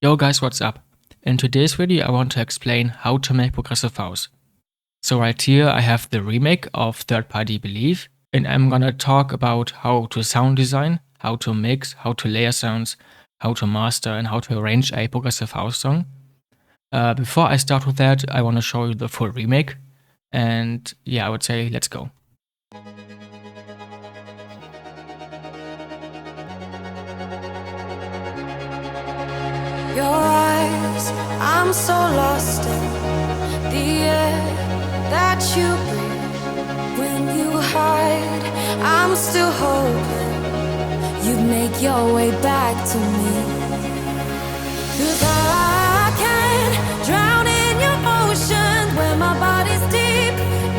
Yo guys, what's up? In today's video I want to explain how to make progressive house. So right here I have the remake of third-party Believe, and I'm gonna talk about how to sound design, how to mix, how to layer sounds, how to master, and how to arrange a progressive house song. Before I start with that, I want to show you the full remake, and yeah, I would say let's go. Your eyes, I'm so lost in the air that you breathe. When you hide, I'm still hoping you'd make your way back to me. 'Cause I can't drown in your ocean where my body's deep,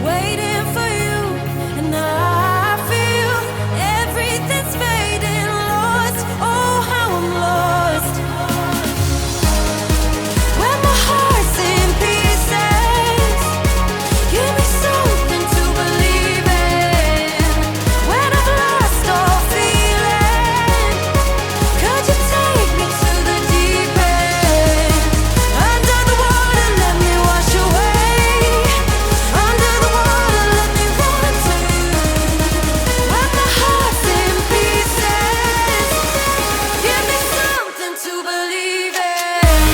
waiting for you. And I feel everything's fading, lost, oh how I'm lost. When my heart's in pieces, give me something to believe in. When I've lost all feeling, could you take me to the deep end? Under the water, let me wash away. Under the water, let me run to you. When my heart's in pieces, give me something to believe in. Under the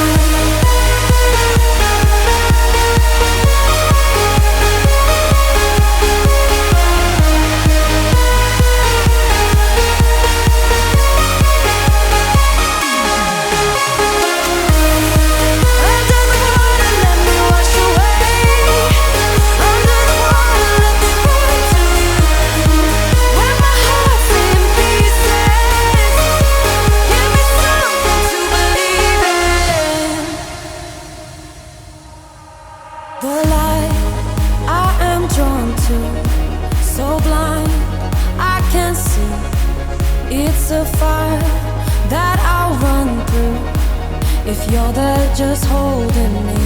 water, let me wash away. Under the water, let me run to you. When my heart's in pieces, give me something to believe in. The light I am drawn to, so blind I can't see. It's a fire that I'll run through if you're there just holding me.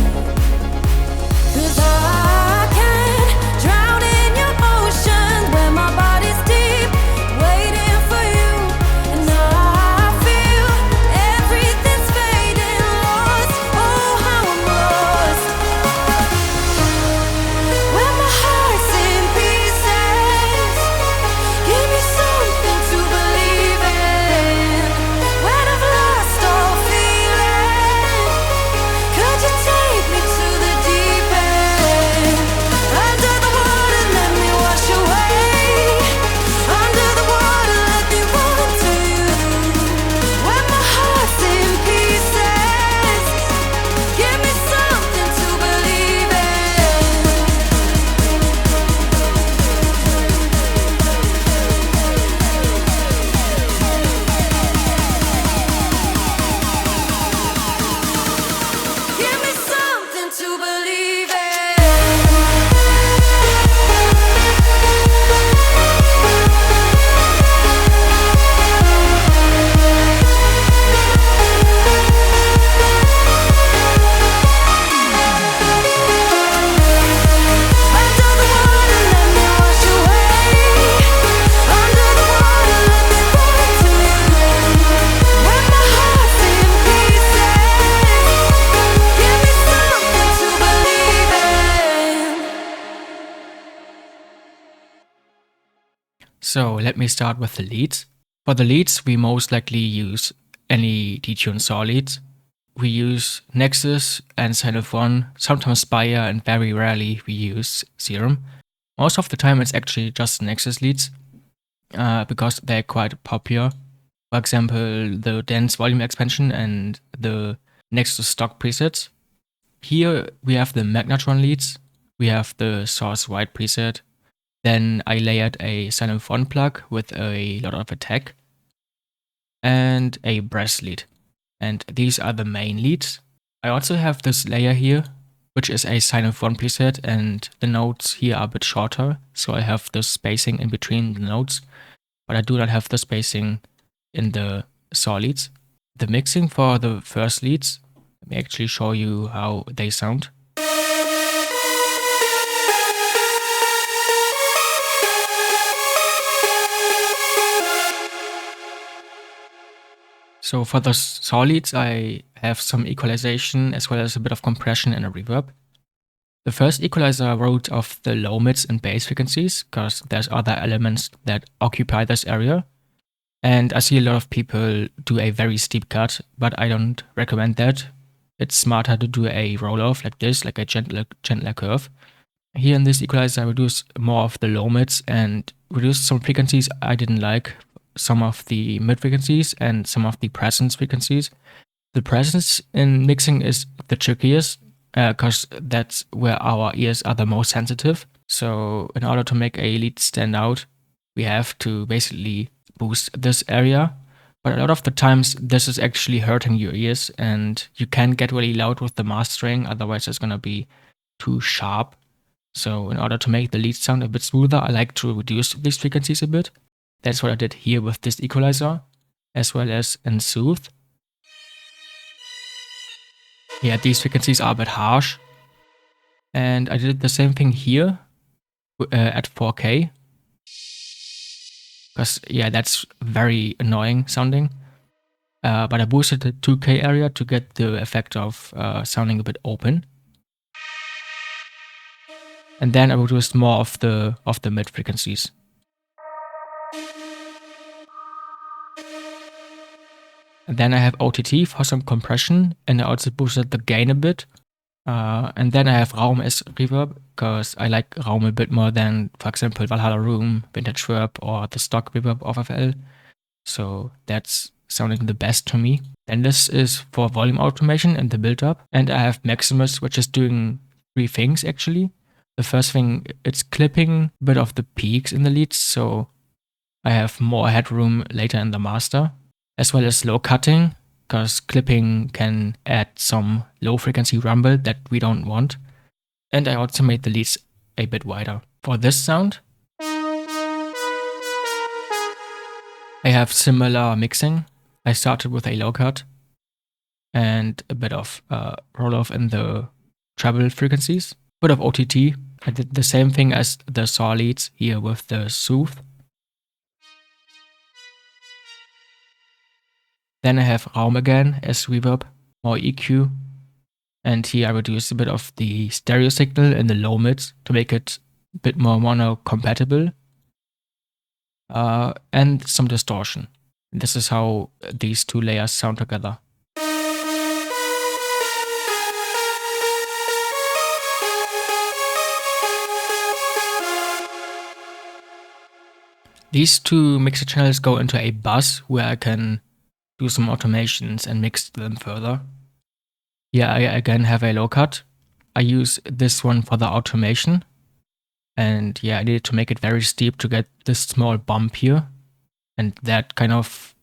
'Cause I can't drown in your ocean where my body's deep, waiting for you. And I feel everything's fading, lost, oh how I'm lost. When my heart's in pieces, give me something to believe in. When I've lost all feeling, could you take me to the deep end? Under the water, let me wash away. Under the water, let me run to you. When my heart's in pieces, give me something to believe in. Give me something to believe in. Under the water, let me wash away. Under the water, let me run to you. When my heart's in pieces, give me something to believe in. So let me start with the leads. For the leads, we most likely use any detuned saw leads. We use Nexus and Sign of One, sometimes Spire, and very rarely we use Serum. Most of the time it's actually just Nexus leads, because they're quite popular. For example, the dense volume expansion and the Nexus stock presets. Here we have the Magnetron leads, we have the Source White preset, then I layered a Sign of One plug with a lot of attack, and a brass lead. And these are the main leads. I also have this layer here, which is a Sign of One preset, and the notes here are a bit shorter, so I have the spacing in between the notes, but I do not have the spacing in the saw leads. The mixing for the first leads, let me actually show you how they sound. So for the solids, I have some equalization as well as a bit of compression and a reverb. The first equalizer I wrote of the low, mids, and bass frequencies, because there's other elements that occupy this area. And I see a lot of people do a very steep cut, but I don't recommend that. It's smarter to do a roll-off like this, like a gentler curve. Here in this equalizer, I reduce more of the low mids and reduce some frequencies I didn't like, some of the mid frequencies and some of the presence frequencies. The presence in mixing is the trickiest because that's where our ears are the most sensitive. So in order to make a lead stand out, we have to basically boost this area. But a lot of the times, this is actually hurting your ears, and you can't get really loud with the mastering, otherwise it's gonna be too sharp. So in order to make the lead sound a bit smoother, I like to reduce these frequencies a bit. That's what I did here with this equalizer, as well as in Soothe. Yeah, these frequencies are a bit harsh. And I did the same thing here at 4K. Because, yeah, that's very annoying sounding. But I boosted the 2K area to get the effect of sounding a bit open. And then I reduced more of the mid frequencies. And then I have OTT for some compression, and I also boosted the gain a bit. And then I have Raum as reverb, because I like Raum a bit more than, for example, Valhalla Room, Vintage Verb, or the stock reverb of FL. So that's sounding the best to me. Then this is for volume automation and the build-up. And I have Maximus, which is doing 3 things actually. The first thing, it's clipping a bit of the peaks in the leads, so I have more headroom later in the master, as well as low cutting, because clipping can add some low frequency rumble that we don't want. And I also made the leads a bit wider. For this sound, I have similar mixing. I started with a low cut and a bit of roll off in the treble frequencies, bit of OTT. I did the same thing as the saw leads here with the Soothe. Then I have Raum again as reverb, more EQ. And here I reduced a bit of the stereo signal in the low mids to make it a bit more mono compatible. And some distortion. This is how these 2 layers sound together. These 2 mixer channels go into a bus where I can do some automations and mix them further. Here I again have a low cut. I use this one for the automation. And yeah, I needed to make it very steep to get this small bump here. And that kind of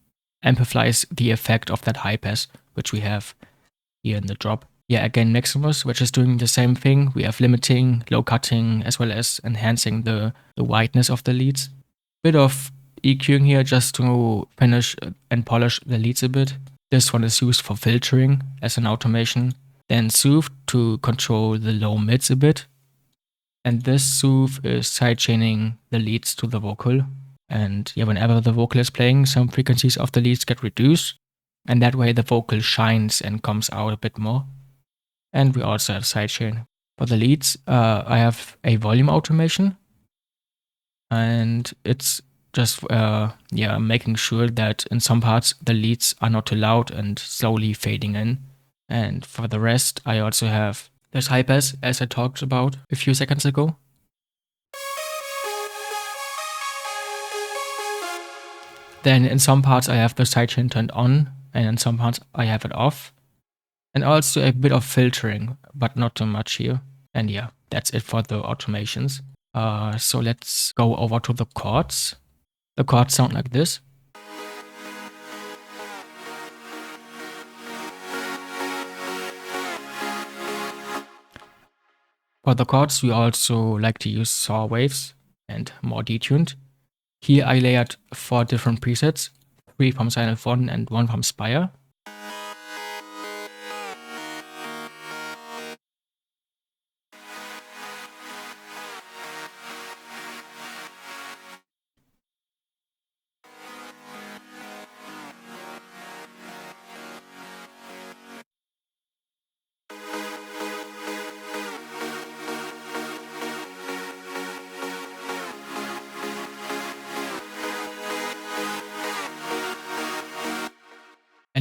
amplifies the effect of that high pass, which we have here in the drop. Yeah, again, Maximus, which is doing the same thing. We have limiting, low cutting, as well as enhancing the wideness of the leads. Bit of EQing here just to finish and polish the leads a bit. This one is used for filtering as an automation. Then Soothe to control the low mids a bit. And this Soothe is sidechaining the leads to the vocal. And yeah, whenever the vocal is playing, some frequencies of the leads get reduced. And that way the vocal shines and comes out a bit more. And we also have sidechain. For the leads, I have a volume automation. And it's just making sure that in some parts the leads are not too loud and slowly fading in. And for the rest, I also have this high pass, as I talked about a few seconds ago. Then in some parts I have the sidechain turned on, and in some parts I have it off. And also a bit of filtering, but not too much here. And yeah, that's it for the automations. So let's go over to the chords. The chords sound like this. For the chords, we also like to use saw waves and more detuned. Here I layered 4 different presets, 3 from Silent 1 and 1 from Spire.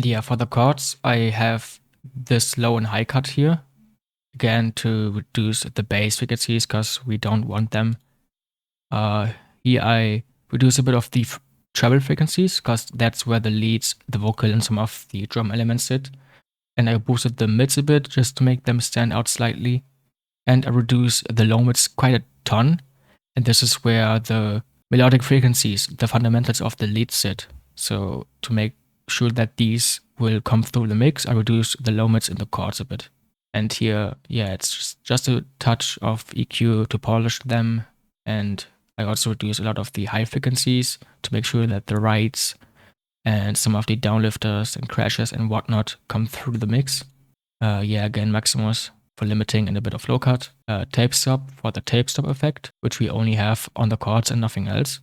And yeah, for the chords, I have this low and high cut here. Again, to reduce the bass frequencies because we don't want them. Here I reduce a bit of the treble frequencies because that's where the leads, the vocal, and some of the drum elements sit. And I boosted the mids a bit just to make them stand out slightly. And I reduce the low mids quite a ton. And this is where the melodic frequencies, the fundamentals of the lead sit. So to make sure that these will come through the mix, I reduce the low mids in the chords a bit. And here, yeah, it's just a touch of EQ to polish them. And I also reduce a lot of the high frequencies to make sure that the rides and some of the downlifters and crashes and whatnot come through the mix. Yeah, again, Maximus for limiting and a bit of low cut. Tape stop for the tape stop effect, which we only have on the chords and nothing else.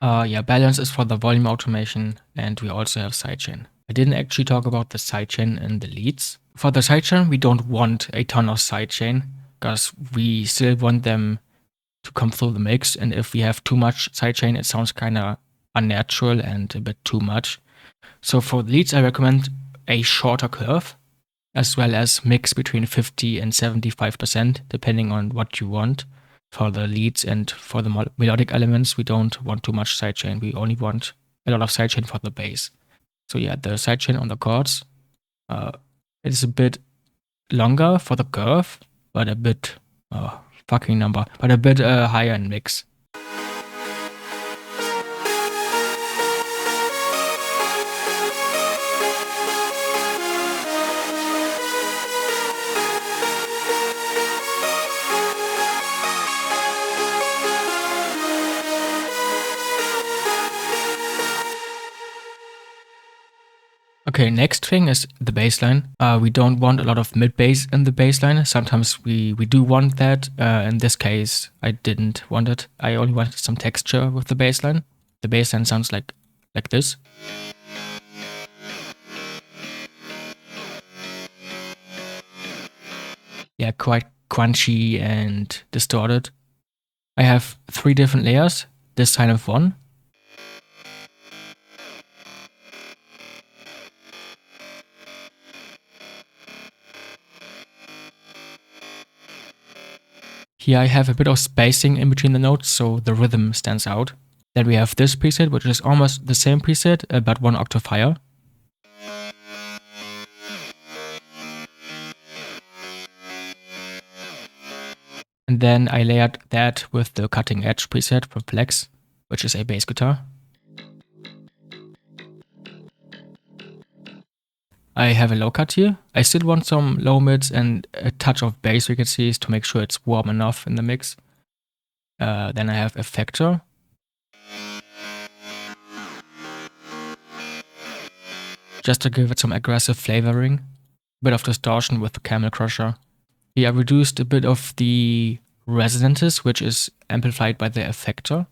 Yeah, balance is for the volume automation, and we also have sidechain. I didn't actually talk about the sidechain in the leads. For the sidechain, we don't want a ton of sidechain because we still want them to come through the mix. And if we have too much sidechain, it sounds kind of unnatural and a bit too much. So for the leads, I recommend a shorter curve, as well as mix between 50 and 75%, depending on what you want. For the leads and for the melodic elements, we don't want too much sidechain. We only want a lot of sidechain for the bass. So yeah, the sidechain on the chords, it is a bit longer for the curve, but a bit, but a bit higher in mix. Okay, next thing is the bass line. We don't want a lot of mid bass in the bass line. Sometimes we do want that. In this case, I didn't want it. I only wanted some texture with the bass line. The bass line sounds like this. Yeah, quite crunchy and distorted. I have 3 different layers. This kind of one. Here I have a bit of spacing in between the notes so the rhythm stands out. Then we have this preset, which is almost the same preset, but 1 octave higher. And then I layered that with the cutting edge preset from Flex, which is a bass guitar. I have a low cut here. I still want some low mids and a touch of bass frequencies to make sure it's warm enough in the mix. Then I have Effector. Just to give it some aggressive flavoring. Bit of distortion with the Camel Crusher. Here I reduced a bit of the resonances, which is amplified by the Effector.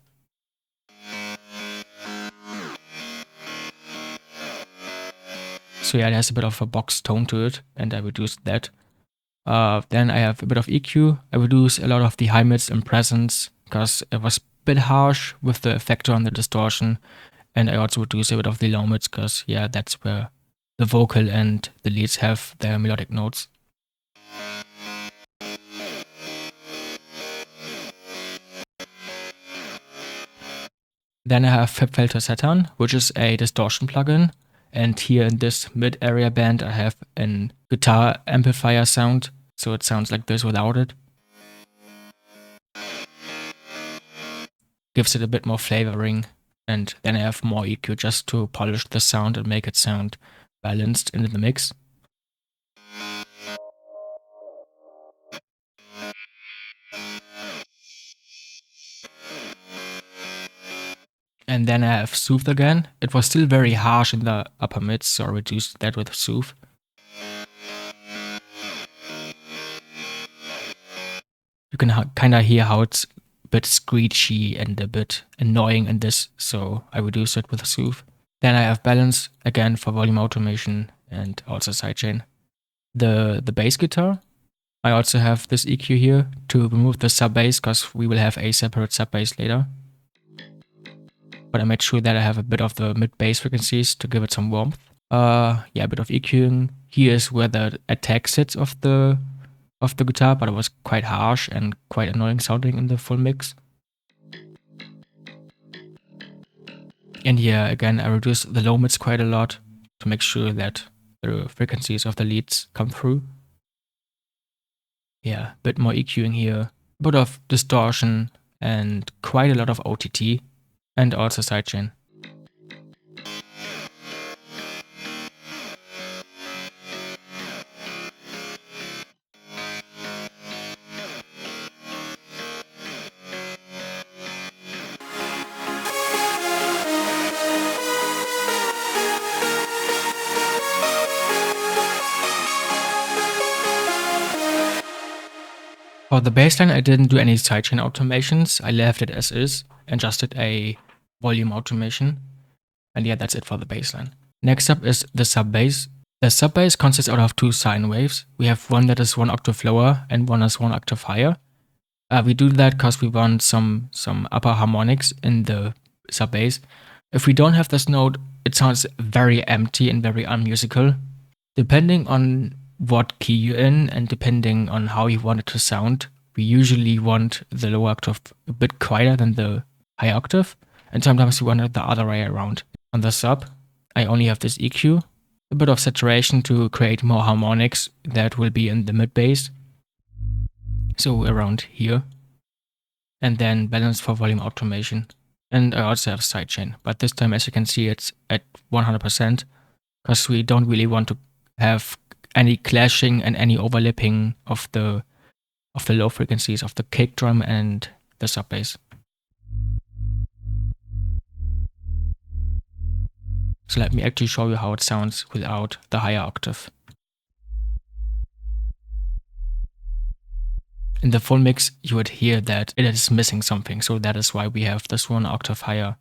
So yeah, it has a bit of a box tone to it, and I reduced that. Then I have a bit of EQ. I reduced a lot of the high mids and presence because it was a bit harsh with the Effector and the distortion. And I also reduced a bit of the low mids because, yeah, that's where the vocal and the leads have their melodic notes. Then I have FabFilter Saturn, which is a distortion plugin. And here in this mid-area band, I have a guitar amplifier sound. So it sounds like this without it. Gives it a bit more flavoring. And then I have more EQ just to polish the sound and make it sound balanced into the mix. And then I have Soothe again. It was still very harsh in the upper mids, so I reduced that with Soothe. You can kind of hear how it's a bit screechy and a bit annoying in this, so I reduced it with Soothe. Then I have Balance, again for volume automation and also sidechain. The bass guitar, I also have this EQ here to remove the sub bass, because we will have a separate sub bass later. But I made sure that I have a bit of the mid bass frequencies to give it some warmth. Yeah, a bit of EQing. Here is where the attack sits of the guitar, but it was quite harsh and quite annoying sounding in the full mix. And yeah, again, I reduced the low mids quite a lot to make sure that the frequencies of the leads come through. Yeah, a bit more EQing here, a bit of distortion, and quite a lot of OTT, and also sidechain. For the bassline, I didn't do any sidechain automations. I left it as is and just did a volume automation. And yeah, that's it for the bassline. Next up is the sub bass. The sub bass consists out of two sine waves. We have one that is 1 octave lower and one is 1 octave higher. We do that because we want some upper harmonics in the sub bass. If we don't have this note, it sounds very empty and very unmusical. Depending on what key you're in and depending on how you want it to sound, we usually want the lower octave a bit quieter than the high octave, and sometimes we want it the other way around. On the sub, I only have this EQ, a bit of saturation to create more harmonics that will be in the mid bass, so around here, and then balance for volume automation. And I also have sidechain, but this time, as you can see, it's at 100%, because we don't really want to have any clashing and any overlapping of the low frequencies of the kick drum and the sub bass. So let me actually show you how it sounds without the higher octave. In the full mix, you would hear that it is missing something, so that is why we have this 1 octave higher.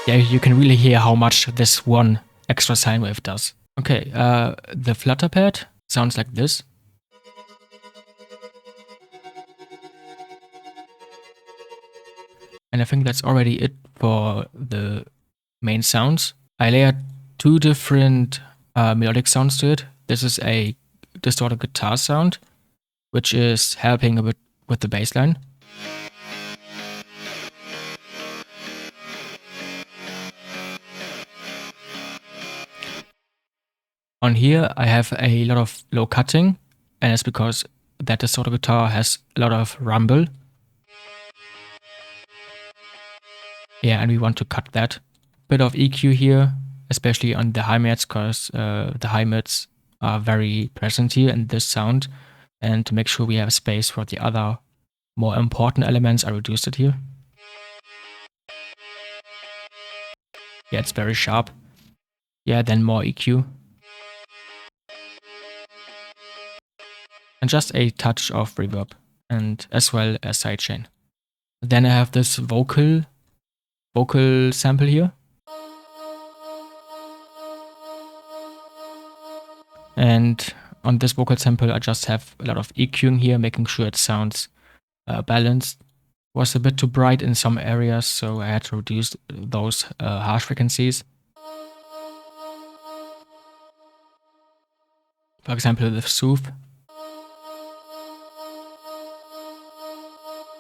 Yeah, you can really hear how much this one extra sine wave does. Okay, the flutter pad sounds like this. And I think that's already it for the main sounds. I layered two different melodic sounds to it. This is a distorted guitar sound, which is helping a bit with the bass line. On here, I have a lot of low cutting, and it's because that distorted guitar has a lot of rumble. Yeah, and we want to cut that. Bit of EQ here, especially on the high mids, because the high mids are very present here in this sound. And to make sure we have space for the other more important elements, I reduced it here. Yeah, it's very sharp. Yeah, then more EQ. And just a touch of reverb, and as well as sidechain. Then I have this vocal sample here. And on this vocal sample, I just have a lot of EQing here, making sure it sounds balanced. Was a bit too bright in some areas, so I had to reduce those harsh frequencies. For example, the soothe.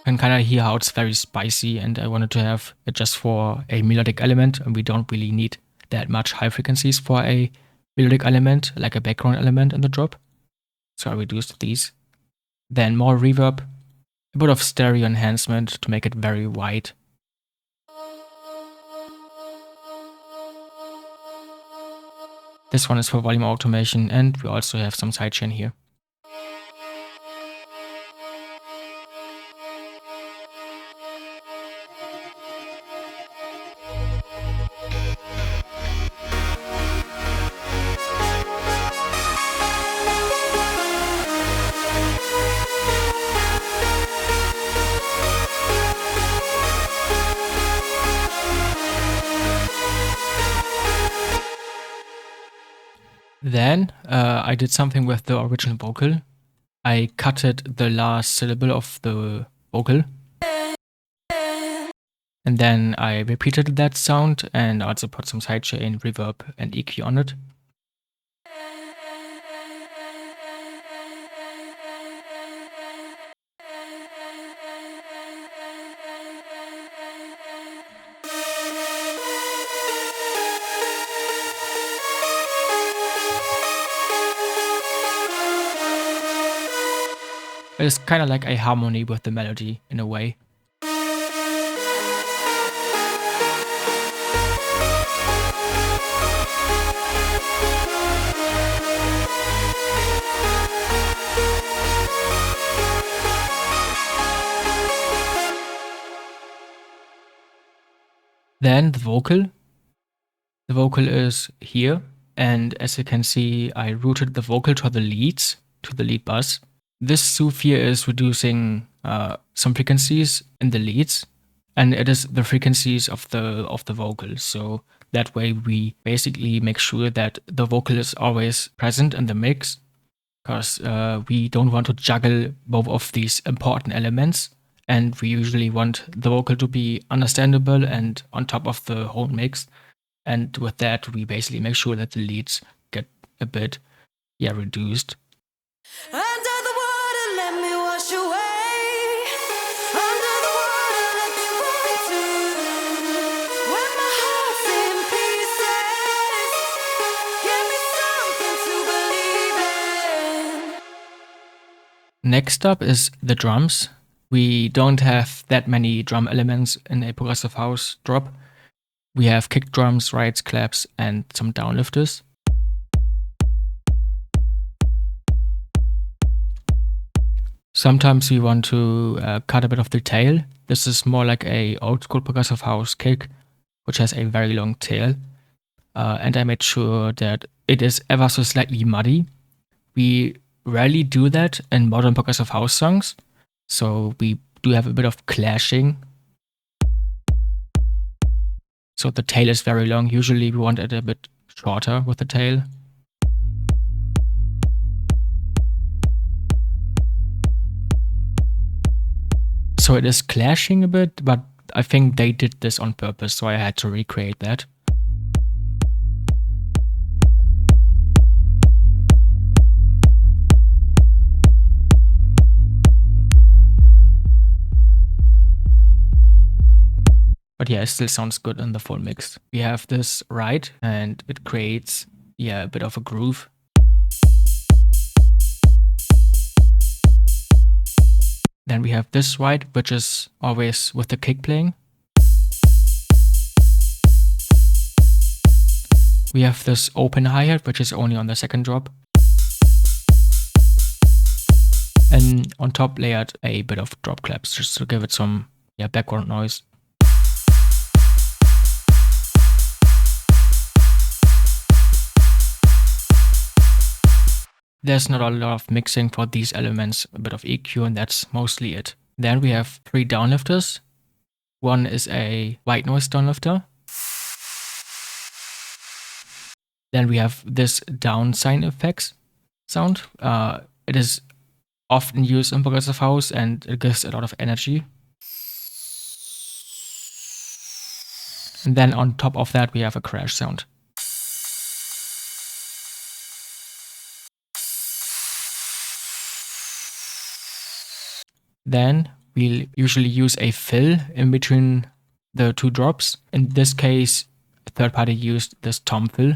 You can kind of hear how it's very spicy, and I wanted to have it just for a melodic element, and we don't really need that much high frequencies for a melodic element, like a background element in the drop. So I reduced these. Then more reverb, a bit of stereo enhancement to make it very wide. This one is for volume automation, and we also have some sidechain here. Then I did something with the original vocal. I cutted the last syllable of the vocal. And then I repeated that sound and also put some sidechain, reverb, and EQ on it. It's kind of like a harmony with the melody in a way. Then the vocal. The vocal is here, and as you can see, I routed the vocal to the leads, to the lead bus. This sooth here is reducing some frequencies in the leads, and it is the frequencies of the vocal. So that way we basically make sure that the vocal is always present in the mix, because we don't want to juggle both of these important elements, and we usually want the vocal to be understandable and on top of the whole mix. And with that, we basically make sure that the leads get a bit, reduced. Under the water, let me wash away. Under the water, let me run to. When my heart's in pieces, give me something to believe in. Next up is the drums. We don't have that many drum elements in a progressive house drop. We have kick drums, rides, claps, and some downlifters. Sometimes we want to cut a bit of the tail. This is more like a old school progressive house kick, which has a very long tail. And I made sure that it is ever so slightly muddy. We rarely do that in modern progressive house songs, so we do have a bit of clashing. So the tail is very long. Usually we want it a bit shorter with the tail. So it is clashing a bit, but I think they did this on purpose, so I had to recreate that. But yeah, it still sounds good in the full mix. We have this ride, and it creates, a bit of a groove. Then we have this ride, which is always with the kick playing. We have this open hi-hat, which is only on the second drop. And on top layered a bit of drop claps, just to give it some background noise. There's not a lot of mixing for these elements, a bit of EQ, and that's mostly it. Then we have 3 downlifters. One is a white noise downlifter. Then we have this down sign effects sound. It is often used in progressive house and it gives a lot of energy. And then on top of that, we have a crash sound. Then we'll usually use a fill in between the 2 drops. In this case, a third party used this tom fill.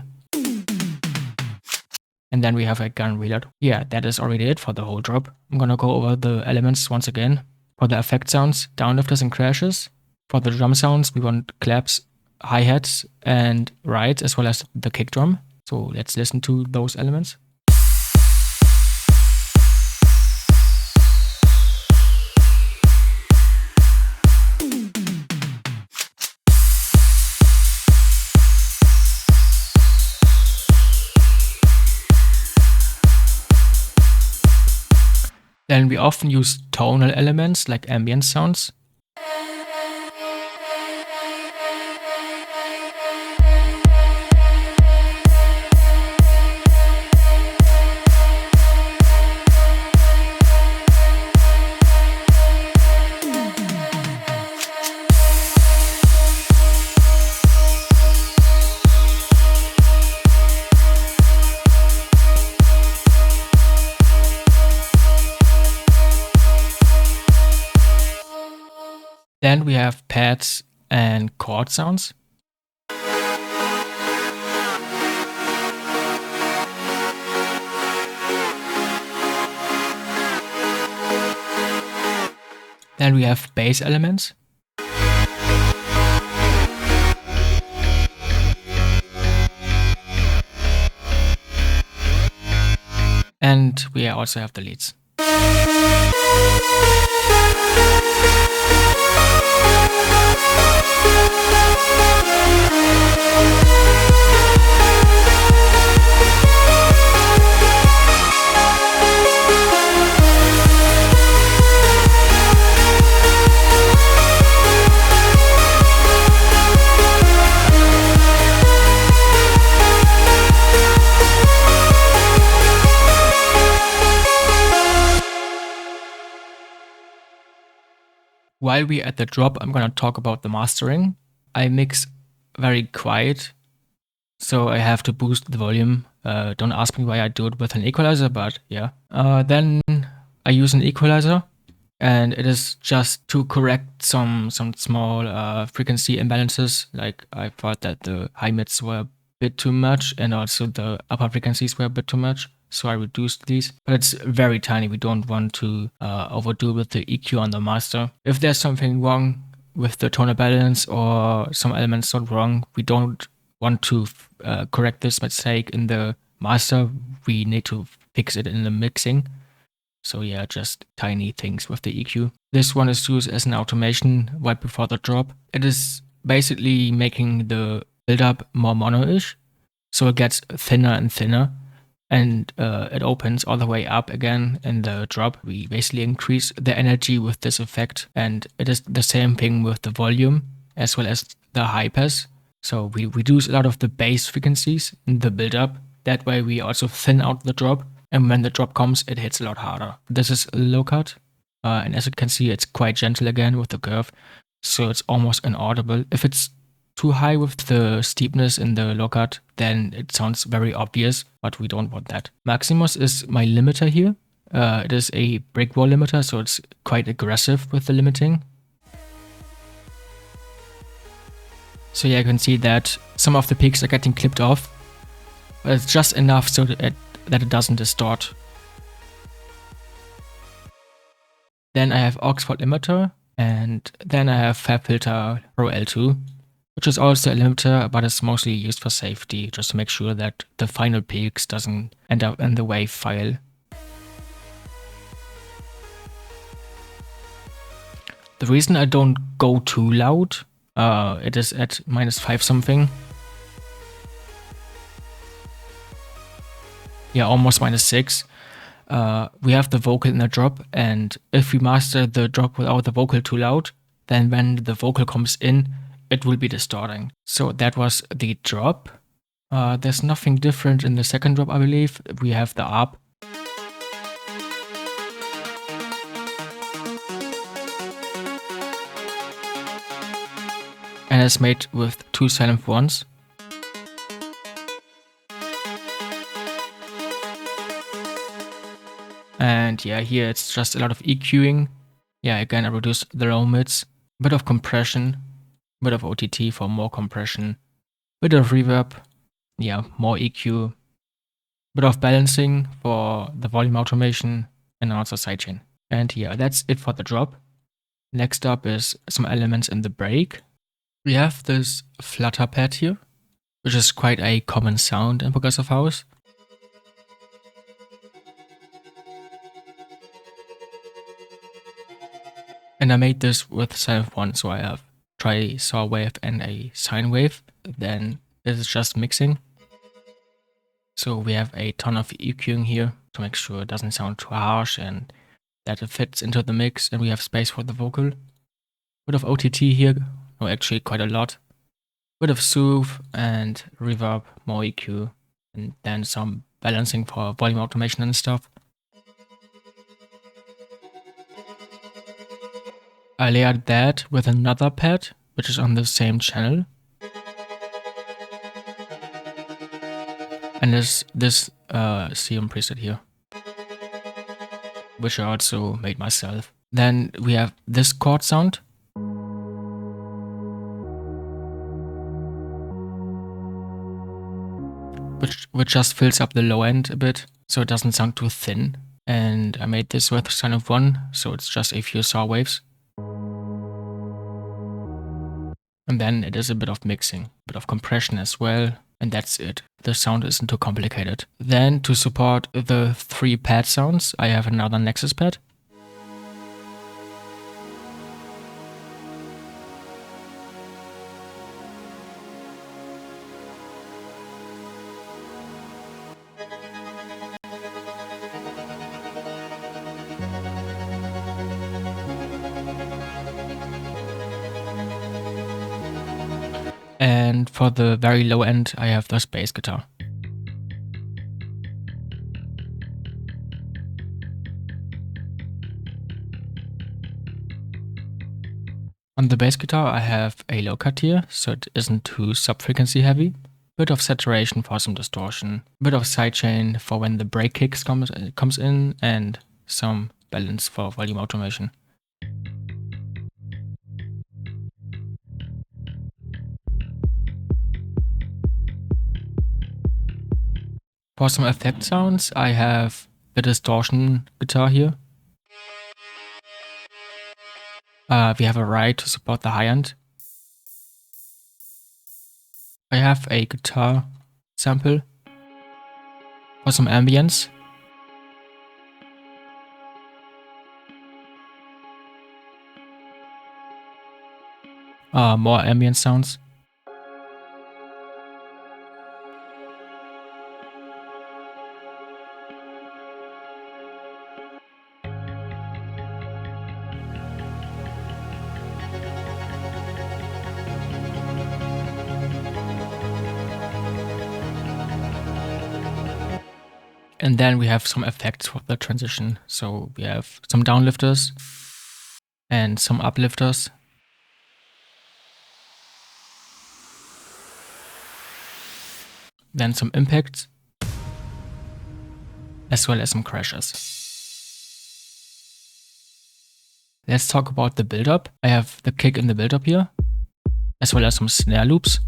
And then we have a gun reload. Yeah, that is already it for the whole drop. I'm gonna go over the elements once again. For the effect sounds, downlifters and crashes. For the drum sounds, we want claps, hi-hats, and rides, as well as the kick drum. So let's listen to those elements. Then we often use tonal elements like ambient sounds. Then we have pads and chord sounds. Then we have bass elements. And we also have the leads. While we're at the drop, I'm gonna talk about the mastering. I mix very quiet, so I have to boost the volume. Don't ask me why I do it with an equalizer, but yeah. Then I use an equalizer, and it is just to correct some small frequency imbalances. Like I thought that the high mids were a bit too much, and also the upper frequencies were a bit too much. So I reduced these, but it's very tiny. We don't want to overdo with the EQ on the master. If there's something wrong with the tonal balance or some elements not wrong, we don't want to correct this mistake in the master. We need to fix it in the mixing. So yeah, just tiny things with the EQ. This one is used as an automation right before the drop. It is basically making the build-up more mono-ish, so it gets thinner and thinner. And it opens all the way up again in the drop. We basically increase the energy with this effect, and it is the same thing with the volume as well as the high pass. So we reduce a lot of the bass frequencies in the build-up. That way we also thin out the drop, and when the drop comes, it hits a lot harder. This is low cut, and as you can see, it's quite gentle again with the curve, so it's almost inaudible. If it's too high with the steepness in the low cut, then it sounds very obvious, but we don't want that. Maximus is my limiter here. It is a brick wall limiter, so it's quite aggressive with the limiting. So yeah, you can see that some of the peaks are getting clipped off, but it's just enough so that it doesn't distort. Then I have Oxford limiter, and then I have Fab Filter Pro L2. Which is also a limiter, but it's mostly used for safety, just to make sure that the final peaks doesn't end up in the wave file. The reason I don't go too loud, it is at -5 something. Yeah, almost -6. We have the vocal in the drop, and if we master the drop without the vocal too loud, then when the vocal comes in, it will be distorting. So that was the drop. There's nothing different in the second drop, I believe. We have the up. And it's made with 2 silent ones. And yeah, here it's just a lot of EQing. Yeah, again, I reduced the low mids. Bit of compression. Bit of OTT for more compression, bit of reverb, yeah, more EQ, bit of balancing for the volume automation, and also sidechain. And yeah, that's it for the drop. Next up is some elements in the break. We have this flutter pad here, which is quite a common sound in progressive house. And I made this with silent one, so I have tri-saw wave and a sine wave. Then this is just mixing. So we have a ton of EQing here to make sure it doesn't sound too harsh and that it fits into the mix, and we have space for the vocal. Bit of OTT here, no, actually quite a lot. Bit of soothe and reverb, more EQ, and then some balancing for volume automation and stuff. I layered that with another pad, which is on the same channel. And there's this Seum preset here, which I also made myself. Then we have this chord sound. which just fills up the low end a bit, so it doesn't sound too thin. And I made this with sine of 1, so it's just a few saw waves. And then it is a bit of mixing, a bit of compression as well, and that's it. The sound isn't too complicated. Then to support the 3 pad sounds, I have another Nexus pad. And for the very low end, I have the bass guitar. On the bass guitar, I have a low cut here, so it isn't too sub-frequency heavy. Bit of saturation for some distortion, bit of sidechain for when the break kicks comes in, and some balance for volume automation. For some effect sounds, I have the distortion guitar here. We have a ride to support the high end. I have a guitar sample for some ambience. More ambient sounds. And then we have some effects for the transition. So we have some downlifters and some uplifters. Then some impacts, as well as some crashes. Let's talk about the build-up. I have the kick in the build-up here, as well as some snare loops.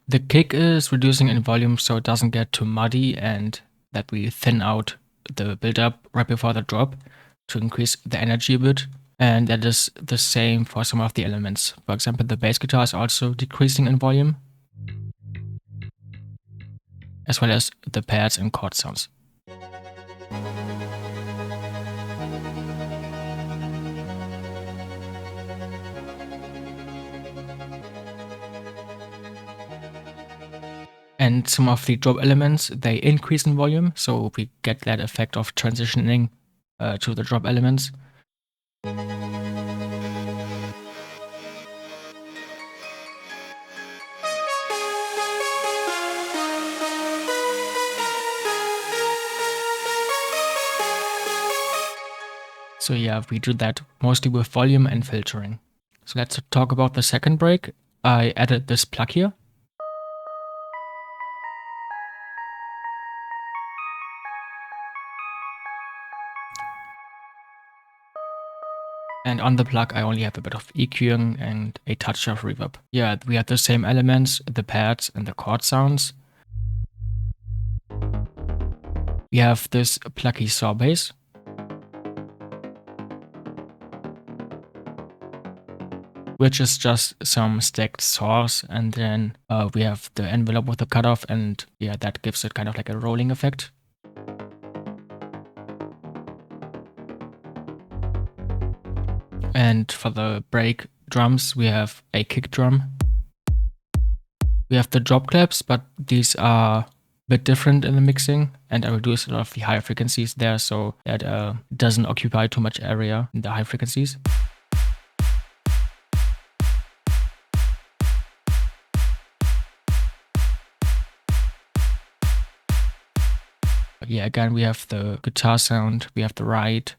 The kick is reducing in volume so it doesn't get too muddy, and that we thin out the build-up right before the drop to increase the energy a bit. And that is the same for some of the elements. For example, the bass guitar is also decreasing in volume, as well as the pads and chord sounds. And some of the drop elements, they increase in volume, so we get that effect of transitioning to the drop elements. So yeah, we do that mostly with volume and filtering. So let's talk about the second break. I added this plug here. And on the plug, I only have a bit of EQing and a touch of reverb. Yeah, we have the same elements, the pads and the chord sounds. We have this plucky saw bass. Which is just some stacked saws, and then we have the envelope with the cutoff, and yeah, that gives it kind of like a rolling effect. And for the break drums, we have a kick drum. We have the drop claps, but these are a bit different in the mixing, and I reduced a lot of the higher frequencies there so that doesn't occupy too much area in the high frequencies. Yeah, again, we have the guitar sound, we have the ride,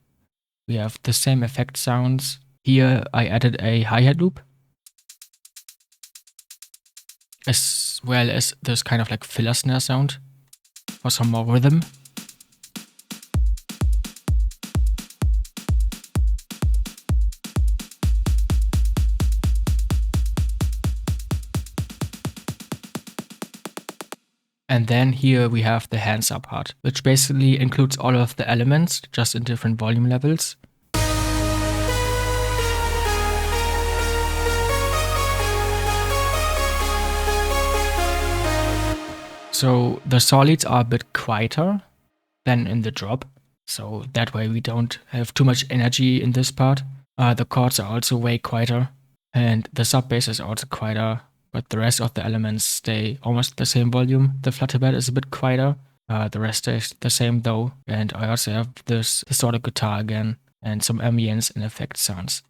we have the same effect sounds. Here I added a hi-hat loop. as well as this kind of like filler snare sound for some more rhythm. And then here we have the hands up part, which basically includes all of the elements, just in different volume levels. So the solids are a bit quieter than in the drop, so that way we don't have too much energy in this part. The chords are also way quieter, and the sub bass is also quieter, but the rest of the elements stay almost the same volume. The flutterbed is a bit quieter, the rest is the same though, and I also have this distorted guitar again, and some ambience and effect sounds.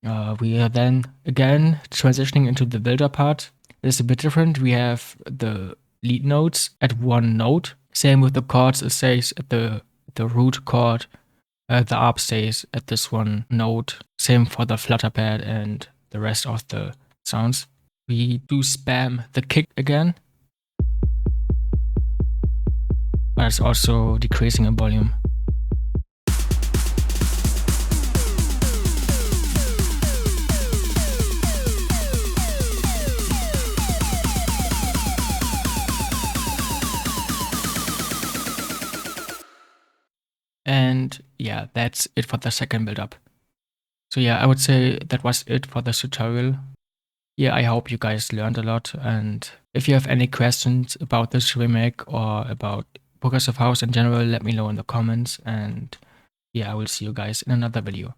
We are then again transitioning into the buildup part. It's a bit different. We have the lead notes at one note. Same with the chords, it stays at the root chord. The arp stays at this one note. Same for the flutterbed and the rest of the sounds. We do spam the kick again, but it's also decreasing in volume. And yeah, that's it for the second build-up. So yeah, I would say that was it for this tutorial. Yeah, I hope you guys learned a lot, and if you have any questions about this remake or about Progressive House in general, let me know in the comments, and yeah, I will see you guys in another video.